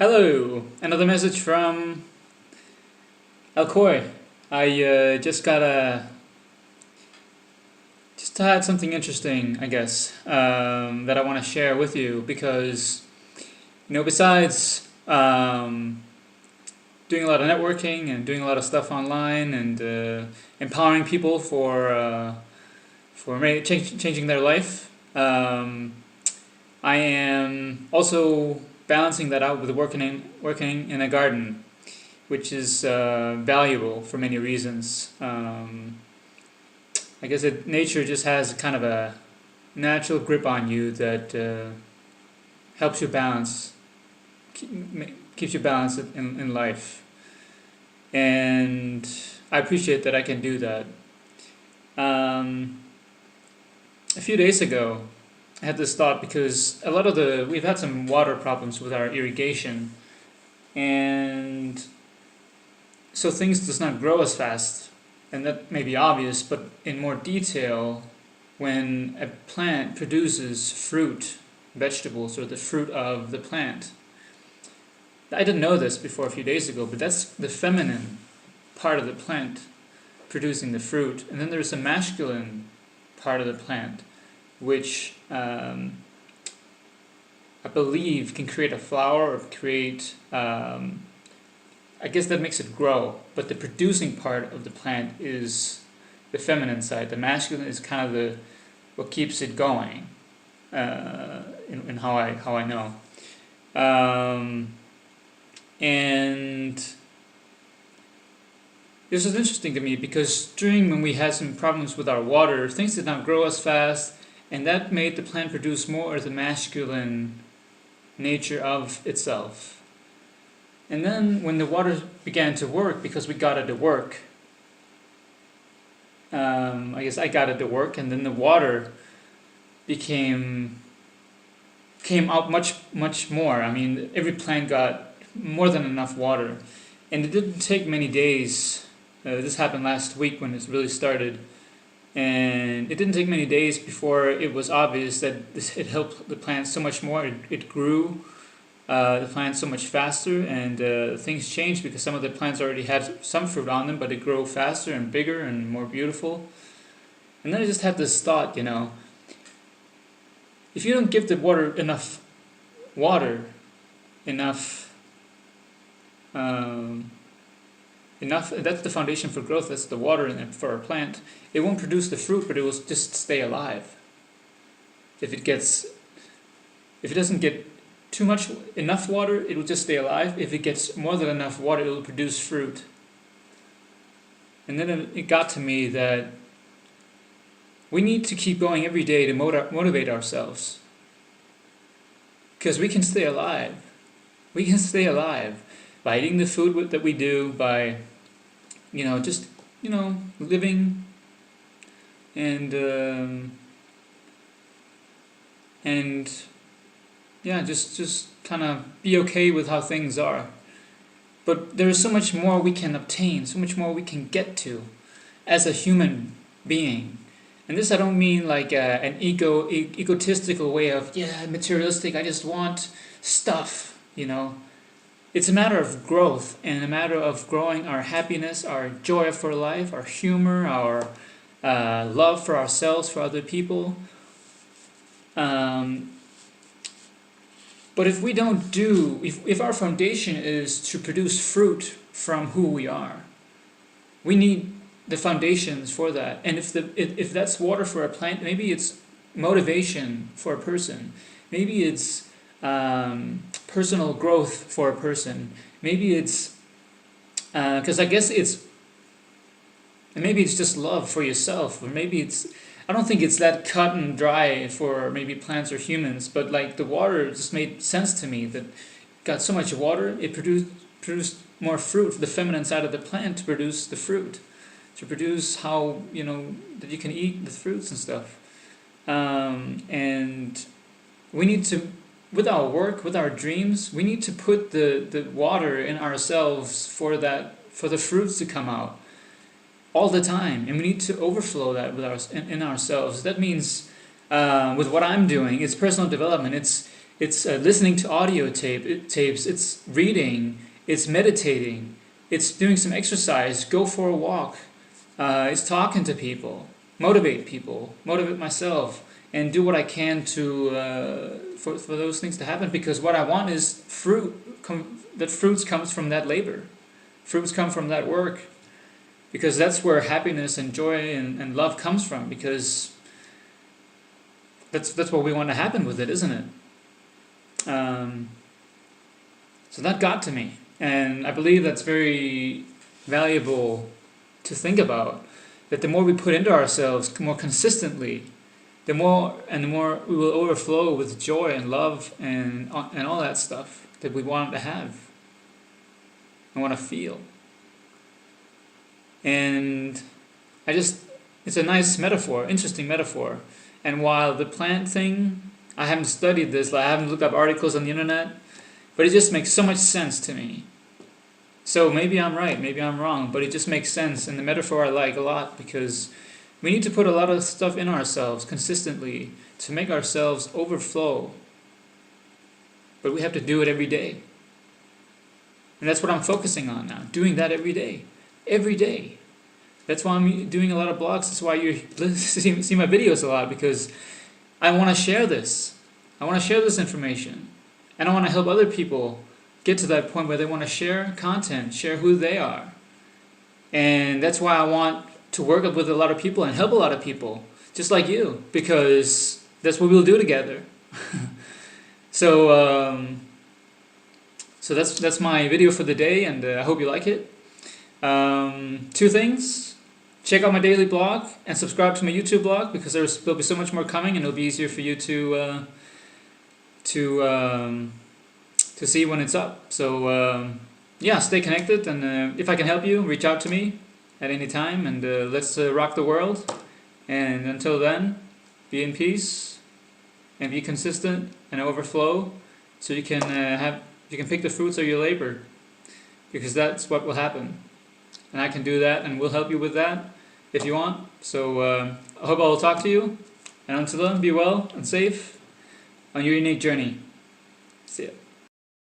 Hello, another message from Alcoy. I just had something interesting, I guess, that I want to share with you because besides doing a lot of networking and doing a lot of stuff online and empowering people for changing their life, I am also balancing that out with working in a garden, which is valuable for many reasons. I guess nature just has kind of a natural grip on you that helps you balance, keeps you balanced in life, and I appreciate that I can do that. A few days ago, I had this thought because we've had some water problems with our irrigation, and so things does not grow as fast, and that may be obvious, but in more detail, when a plant produces fruit, vegetables, or the fruit of the plant. I didn't know this before a few days ago, but that's the feminine part of the plant producing the fruit, and then there's a masculine part of the plant, which I believe can create a flower or create, I guess that makes it grow, but the producing part of the plant is the feminine side. The masculine is kind of what keeps it going, in how I know. And this was interesting to me because when we had some problems with our water, things did not grow as fast, and that made the plant produce more of the masculine nature of itself. And then when the water began to work, because we got it to work, I guess I got it to work, and then the water came out much more. I mean, every plant got more than enough water, and it didn't take many days. This happened last week when it really started, and it didn't take many days before it was obvious that it helped the plant so much more. It grew the plant so much faster, and things changed because some of the plants already had some fruit on them, but it grew faster and bigger and more beautiful. And then I just had this thought, if you don't give the water enough, that's the foundation for growth, that's the water for a plant. It won't produce the fruit, but it will just stay alive. If it doesn't get enough water, it will just stay alive. If it gets more than enough water, it will produce fruit. And then it got to me that we need to keep going every day to motivate ourselves, because we can stay alive. We can stay alive by eating the food that we do, by just living and yeah, just kind of be okay with how things are. But there is so much more we can obtain, so much more we can get to as a human being. And this I don't mean like an egotistical way of, materialistic, I just want stuff, It's a matter of growth, and a matter of growing our happiness, our joy for life, our humor, our love for ourselves, for other people. But if we don't if our foundation is to produce fruit from who we are, we need the foundations for that. And if that's water for a plant, maybe it's motivation for a person. Maybe it's personal growth for a person. Maybe it's because I guess maybe it's just love for yourself, or maybe I don't think it's that cut and dry for maybe plants or humans, but like the water just made sense to me, that got so much water, it produced more fruit, the feminine side of the plant, to produce the fruit, to produce how, that you can eat the fruits and stuff. And we need to, with our work, with our dreams, we need to put the water in ourselves for the fruits to come out all the time, and we need to overflow that in ourselves. That means with what I'm doing, it's personal development. it's listening to tapes, it's reading, it's meditating, it's doing some exercise, go for a walk, it's talking to people, motivate myself, and do what I can to for those things to happen. Because what I want is that fruits comes from that labor, fruits come from that work, because that's where happiness and joy and love comes from. Because that's what we want to happen with it, isn't it? So that got to me, and I believe that's very valuable to think about. That the more we put into ourselves more consistently, the more we will overflow with joy and love and all that stuff that we want to have and want to feel. And it's a nice metaphor, interesting metaphor. And while the plant thing, I haven't studied this, I haven't looked up articles on the internet, but it just makes so much sense to me. So maybe I'm right, maybe I'm wrong, but it just makes sense, and the metaphor I like a lot, because we need to put a lot of stuff in ourselves consistently to make ourselves overflow. But we have to do it every day. And that's what I'm focusing on now, doing that every day. Every day. That's why I'm doing a lot of blogs. That's why you see my videos a lot, because I want to share this. I want to share this information. And I want to help other people get to that point where they want to share content, share who they are. And that's why I want to work with a lot of people and help a lot of people, just like you, because that's what we'll do together. So that's my video for the day, and I hope you like it. 2 things. Check out my daily blog and subscribe to my YouTube blog, because there'll be so much more coming, and it'll be easier for you to see when it's up. So yeah, stay connected, and if I can help you, reach out to me at any time, and let's rock the world. And until then, be in peace and be consistent and overflow, so you can pick the fruits of your labor, because that's what will happen. And I can do that, and we'll help you with that if you want. So I hope I will talk to you, and until then, be well and safe on your unique journey. See ya.